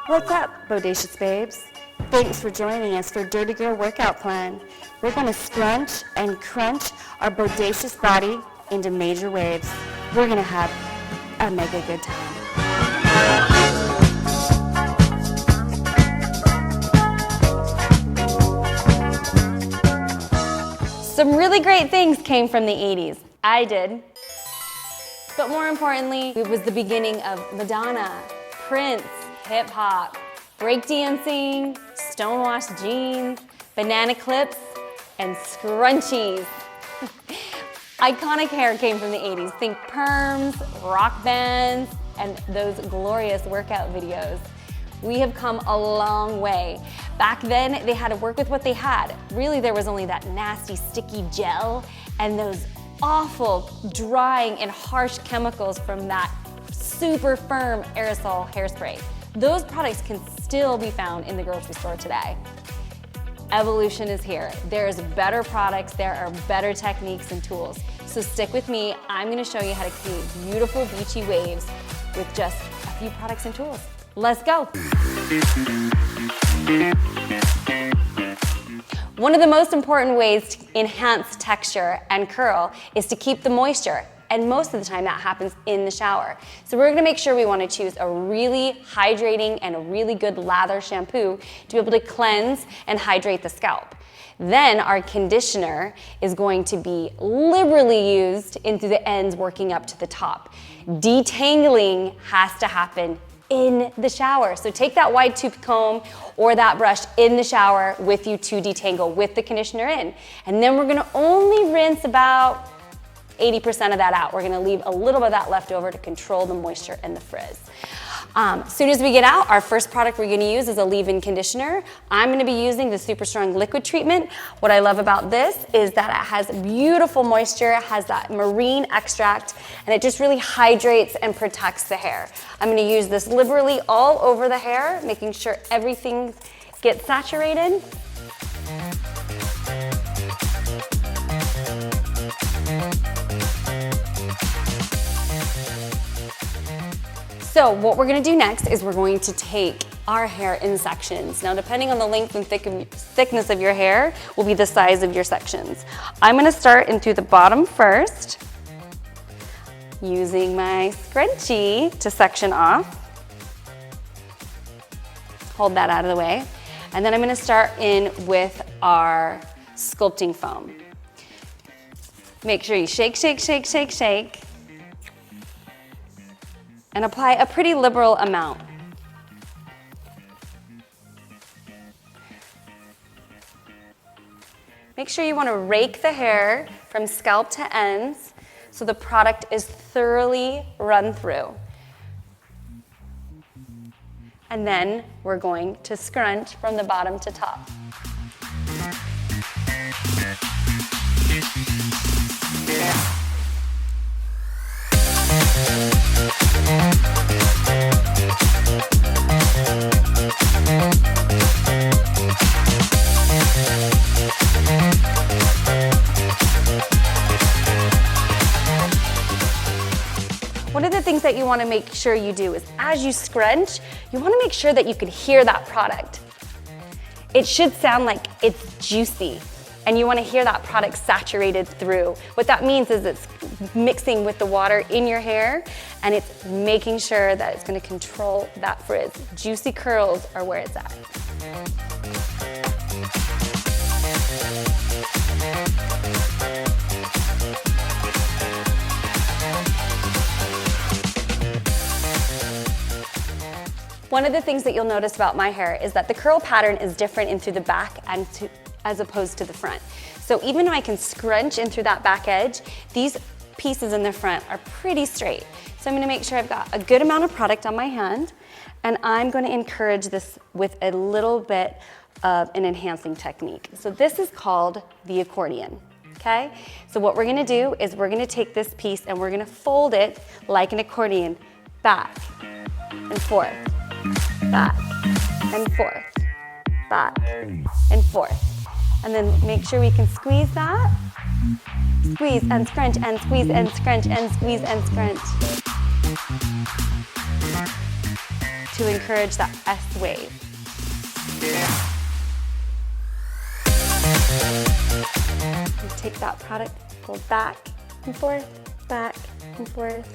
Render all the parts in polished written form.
What's up, bodacious babes? Thanks for joining us for Dirty Girl Workout Plan. We're going to scrunch and crunch our bodacious body into major waves. We're going to have a mega good time. Some really great things came from the 80s. I did. But more importantly, it was the beginning of Madonna, Prince, hip hop, breakdancing, stonewashed jeans, banana clips, and scrunchies. Iconic hair came from the 80s. Think perms, rock bands, and those glorious workout videos. We have come a long way. Back then, they had to work with what they had. Really, there was only that nasty, sticky gel and those awful, drying, and harsh chemicals from that super firm aerosol hairspray. Those products can still be found in the grocery store today. Evolution is here. There's better products, there are better techniques and tools. So stick with me, I'm gonna show you how to create beautiful beachy waves with just a few products and tools. Let's go. One of the most important ways to enhance texture and curl is to keep the moisture. And most of the time that happens in the shower. So we're gonna make sure we wanna choose a really hydrating and a really good lather shampoo to be able to cleanse and hydrate the scalp. Then our conditioner is going to be liberally used into the ends working up to the top. Detangling has to happen in the shower. So take that wide tooth comb or that brush in the shower with you to detangle with the conditioner in. And then we're gonna only rinse about 80% of that out. We're gonna leave a little bit of that left over to control the moisture and the frizz. As soon as we get out, our first product we're gonna use is a leave-in conditioner. I'm gonna be using the Super Strong Liquid Treatment. What I love about this is that it has beautiful moisture, it has that marine extract, and it just really hydrates and protects the hair. I'm gonna use this liberally all over the hair, making sure everything gets saturated. So what we're gonna do next is we're going to take our hair in sections. Now, depending on the length and thickness of your hair will be the size of your sections. I'm gonna start in through the bottom first, using my scrunchie to section off. Hold that out of the way. And then I'm gonna start in with our sculpting foam. Make sure you shake, shake, shake, shake, shake. And apply a pretty liberal amount. Make sure you want to rake the hair from scalp to ends so the product is thoroughly run through. And then we're going to scrunch from the bottom to top. One of the things that you want to make sure you do is as you scrunch, you want to make sure that you can hear that product. It should sound like it's juicy, and you want to hear that product saturated through. What that means is it's mixing with the water in your hair, and it's making sure that it's going to control that frizz. Juicy curls are where it's at. One of the things that you'll notice about my hair is that the curl pattern is different in through the back and as opposed to the front. So even though I can scrunch in through that back edge, these pieces in the front are pretty straight. So I'm gonna make sure I've got a good amount of product on my hand, and I'm gonna encourage this with a little bit of an enhancing technique. So this is called the accordion, okay? So what we're gonna do is we're gonna take this piece and we're gonna fold it like an accordion, back and forth, back and forth, back and forth. And then make sure we can squeeze that. Squeeze and scrunch and squeeze and scrunch and squeeze and scrunch. to encourage that S wave. You take that product, pull back and forth, back and forth.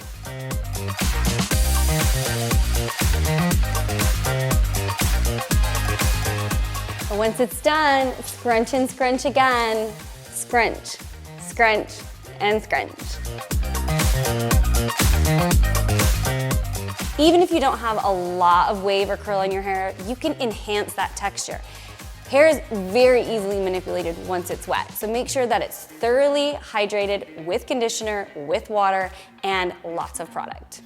And once it's done, scrunch and scrunch again. Scrunch, scrunch, and scrunch. Even if you don't have a lot of wave or curl in your hair, you can enhance that texture. Hair is very easily manipulated once it's wet, so make sure that it's thoroughly hydrated with conditioner, with water, and lots of product.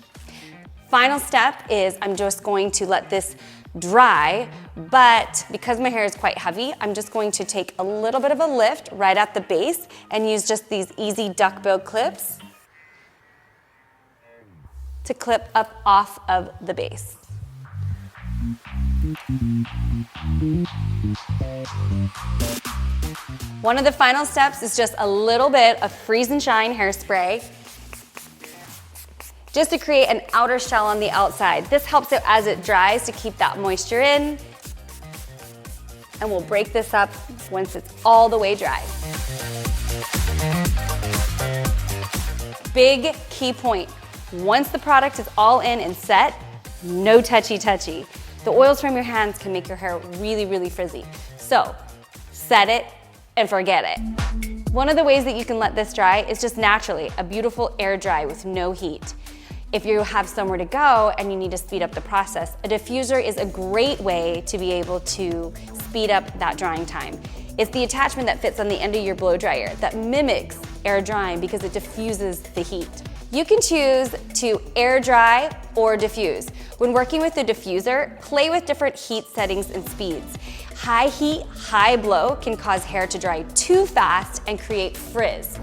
Final step is I'm just going to let this dry, but because my hair is quite heavy, I'm just going to take a little bit of a lift right at the base and use just these easy duckbill clips to clip up off of the base. One of the final steps is just a little bit of Freeze and Shine hairspray, just to create an outer shell on the outside. This helps it as it dries to keep that moisture in, and we'll break this up once it's all the way dry. Big key point. Once the product is all in and set, no touchy-touchy. The oils from your hands can make your hair really, really frizzy. So, set it and forget it. One of the ways that you can let this dry is just naturally, a beautiful air dry with no heat. If you have somewhere to go and you need to speed up the process, a diffuser is a great way to be able to speed up that drying time. It's the attachment that fits on the end of your blow dryer that mimics air drying because it diffuses the heat. You can choose to air dry or diffuse. When working with the diffuser, play with different heat settings and speeds. High heat, high blow can cause hair to dry too fast and create frizz.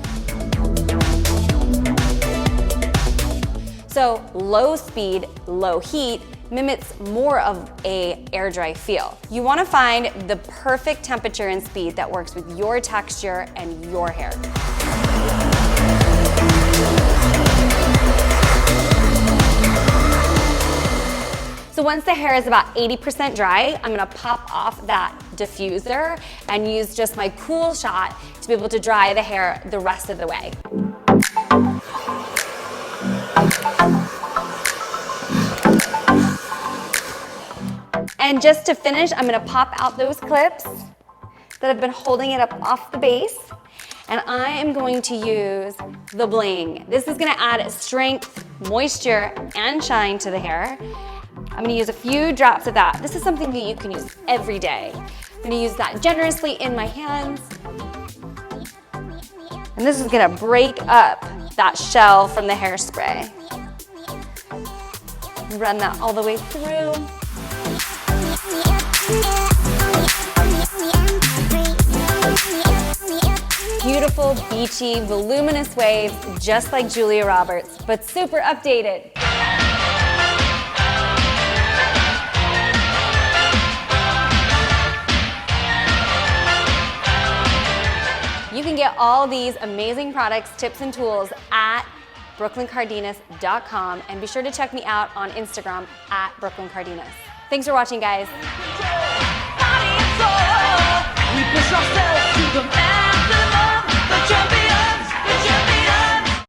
So low speed, low heat mimics more of a air dry feel. You want to find the perfect temperature and speed that works with your texture and your hair. So once the hair is about 80% dry, I'm gonna pop off that diffuser and use just my cool shot to be able to dry the hair the rest of the way. And just to finish, I'm gonna pop out those clips that have been holding it up off the base. And I am going to use the Bling. This is gonna add strength, moisture, and shine to the hair. I'm gonna use a few drops of that. This is something that you can use every day. I'm gonna use that generously in my hands. And this is gonna break up that shell from the hairspray. Run that all the way through. Beautiful, beachy, voluminous waves, just like Julia Roberts, but super updated. You can get all these amazing products, tips, and tools at brooklyncardenas.com, and be sure to check me out on Instagram at brooklyncardenas. Thanks for watching, guys. We push ourselves to the